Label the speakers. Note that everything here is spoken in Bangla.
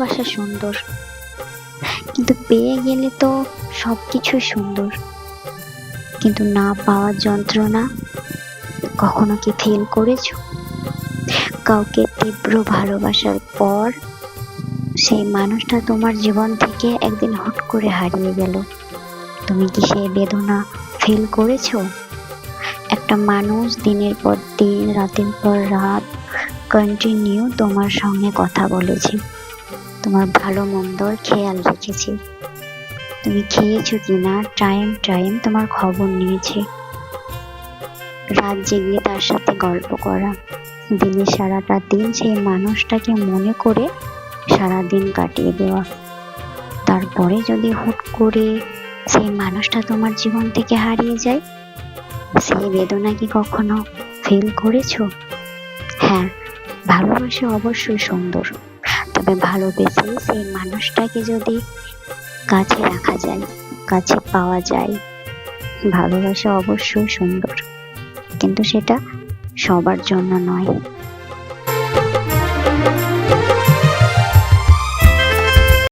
Speaker 1: ভালোবাসা সুন্দর, কিন্তু পেয়ে গেলে তো সবকিছু সুন্দর। কিন্তু না পাওয়ার যন্ত্রণা কখনো কি ফিল করেছো? কাউকে তীব্র ভালোবাসার পর সেই মানুষটা তোমার জীবন থেকে একদিন হুট করে হারিয়ে গেল। তুমি কি সেই বেদনা ফিল করেছো? একটা মানুষ দিনের পর দিন, রাতের পর রাত কন্টিনিউ তোমার সঙ্গে কথা বলেছে, তোমার ভালো মন্দর খেয়াল রেখেছে, তুমি খেয়েছো কিনা টাইম টাইম তোমার খবর নিয়েছে, রাত জেগে তার সাথে গল্প করা, দিনের সারাটা দিন সেই মানুষটাকে মনে করে সারাদিন কাটিয়ে দেওয়া। তারপরে যদি হুট করে সেই মানুষটা তোমার জীবন থেকে হারিয়ে যায়, সেই বেদনা কি কখনো ফিল করেছো? হ্যাঁ, ভালোবাসা অবশ্যই সুন্দর, তবে ভালোবেসে সেই মানুষটাকে যদি কাছে রাখা যায়, কাছে পাওয়া যায়, ভালোবাসা অবশ্যই সুন্দর, কিন্তু সেটা সবার জন্য নয়।